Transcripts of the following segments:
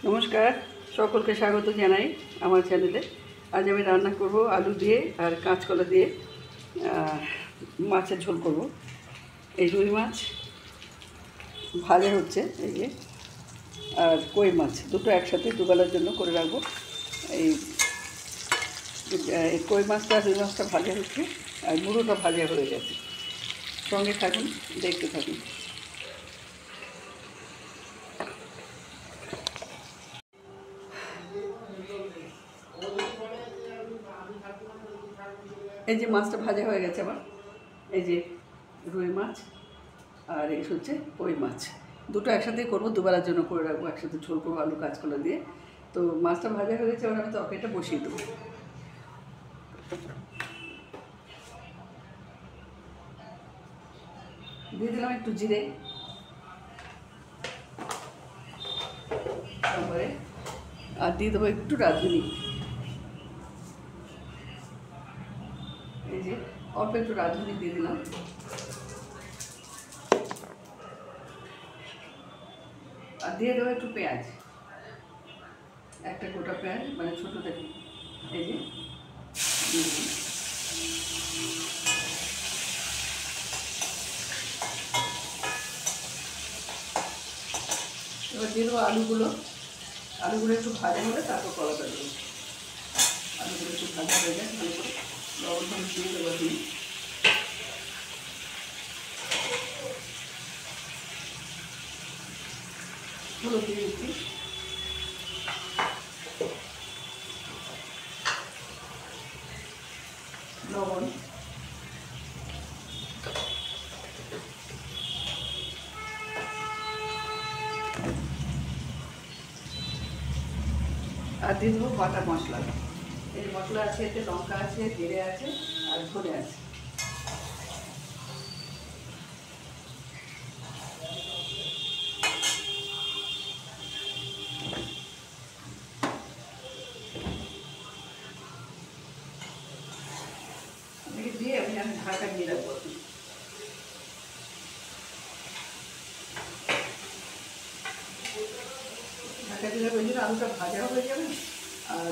নমস্কার, সকলকে স্বাগত জানাই আমার চ্যানেলে। আজ আমি রান্না করব আলু দিয়ে আর কাঁচকলা দিয়ে মাছের ঝোল করব। এই রুই মাছ ভাজা হচ্ছে, এই যে, আর কই মাছ দুটো একসাথে দুবেলার জন্য করে রাখবো। এই কই মাছটা রুই মাছটা ভাজা হচ্ছে আর মুড়োটা ভাজা হয়ে গেছে। সঙ্গে থাকুন, দেখতে থাকুন। এই যে মাছটা ভাজা হয়ে গেছে আমার, এই যে রুই মাছ আর এই হচ্ছে কই মাছ, দুটো একসাথে করবো, দুবেলার জন্য করে রাখবো, একসাথে ঝোল করবো আলু কাঁচকলা দিয়ে। তো মাছটা ভাজা হয়ে গেছে, এবার আমি তরকারিটা বসিয়ে দেবো। দিয়ে দিলাম একটু জিরে, তারপরে আর দিয়ে দেবো একটু রাঁধুনি, এই যে অল্প একটু রাঁধুনি দিয়ে দিলাম। আর দিয়ে দেবো একটু পেঁয়াজ, একটা গোটা পেঁয়াজ, মানে ছোটো দেখি, এই যে দিয়ে দিলাম। এবার দিয়ে দেবো আলুগুলো একটু ভাজা হলে তারপর কলাটা দেবো। আলুগুলো একটু ভাজা হয়ে যায়, ভালো করে লবণ দিয়ে দেবো। হলুদ দিয়ে দিচ্ছি, লবণ, আর দিয়ে দেবো বাটা মশলা। এই মশলা আছে, এতে লঙ্কা আছে, জিরে আছে আর ধনে আছে। দিয়ে আমি ঢাকা দিয়ে রাখবো। ঢাকা দিয়ে রাখবো, এই জন্য আলুটা ভাজা হয়ে যাবে আর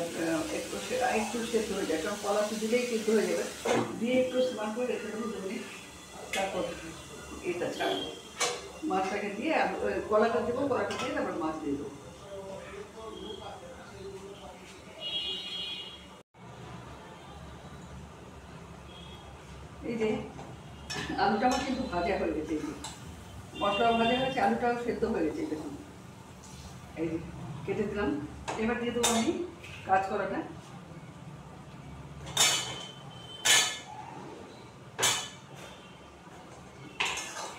একটু সেদ্ধ হয়ে যায়, কারণ কলা তো দিলেই সেদ্ধ হয়ে যাবে। দিয়ে একটু স্মার্ট করে রেখে দেবো 2 মিনিট, তারপর এটা ছাড়বো। মাছটাকে দিয়ে কলাটা দেবো, কলাটা দিয়ে তারপর মাছ দিয়ে দেবো। এই যে আলুটা আমার কিন্তু ভাজা হয়ে গেছে, এই যে মশলাও ভাজা হয়েছে, আলুটাও সেদ্ধ হয়ে গেছে, দেখুন। এই যে কেটে দিলাম। এবার দিয়ে দেবো আমি কাঁচকলাটা।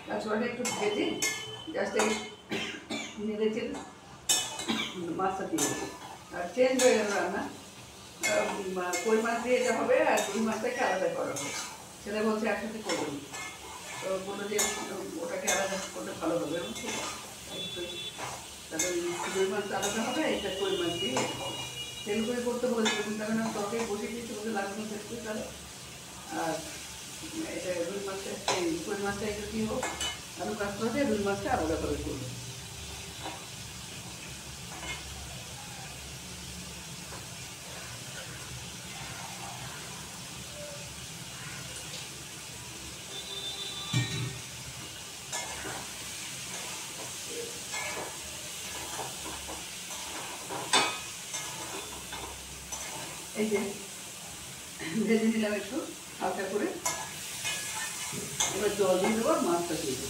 কাঁচকলাটা একটু ভেজে জাস্ট এই নেড়েছে মাছটা দিয়ে দেবো। আর চেঞ্জ হয়ে গেল রান্না, কই মাছ দিয়ে এটা হবে আর রুই মাছটাকে আলাদা করা হবে। ছেলে বলছে একসাথে করবেন, তো বললো যে ওটাকে আলাদা করলে ভালো হবে। ঠিক আছে, তাহলে রুই মাছ আলাদা হবে, এটা কই মাছ দিয়ে তেল করে করতে বলেছিল, কিন্তু আমি তরকারি বসিয়ে দিয়েছি, বলতে লাগবে দেখতে। তাহলে আর এটা রুই মাছটা, কই মাছটা একটু কী হোক, আলু কাঁচকলাতে রুই মাছটা আলাদা করে করবো। এই যে ভেজে নিলাম একটু হালকা করে, এবার জল দিয়ে দেবো, মাছটা দিয়ে দেবো।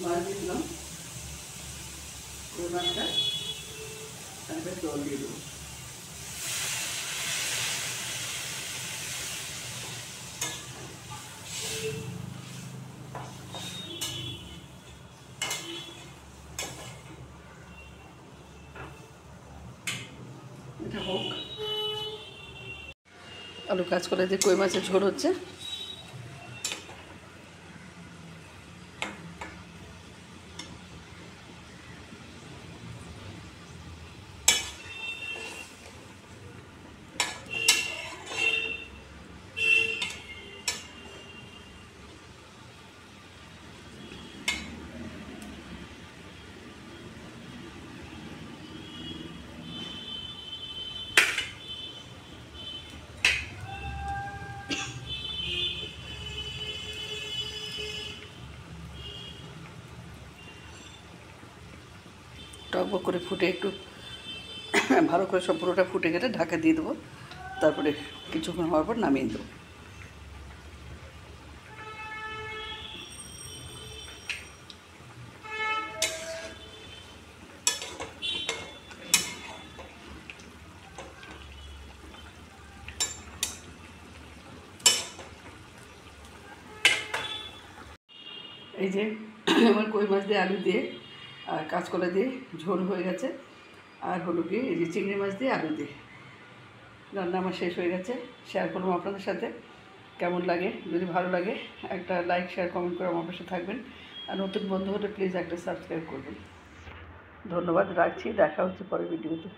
মাছ দিয়ে দিলাম, ওই মাছটা তারপরে জল দিয়ে দেবো। এটা হোক, আলু কাঁচকলা দিয়ে কই মাছের ঝোল হচ্ছে। টকবক করে ফুটে একটু ভালো করে সব পুরোটা ফুটে গেলে ঢাকা দিয়ে দেবো, তারপরে কিছুক্ষণ হওয়ার পর নামিয়ে দেবো। এই যে আমার কই মাছ দিয়ে আলু দিয়ে আর কাঁচকলা দিয়ে ঝোল হয়ে গেছে, আর হলো কি এই যে চিংড়ি মাছ দিয়ে আলু দিয়ে রান্না আমার শেষ হয়ে গেছে। শেয়ার করলাম আপনাদের সাথে, কেমন লাগে। যদি ভালো লাগে একটা লাইক শেয়ার কমেন্ট করে আমার পাশে থাকবেন, আর নতুন বন্ধু হলে প্লিজ একটা সাবস্ক্রাইব করবেন। ধন্যবাদ, রাখছি। দেখা হচ্ছে পরের ভিডিওতে।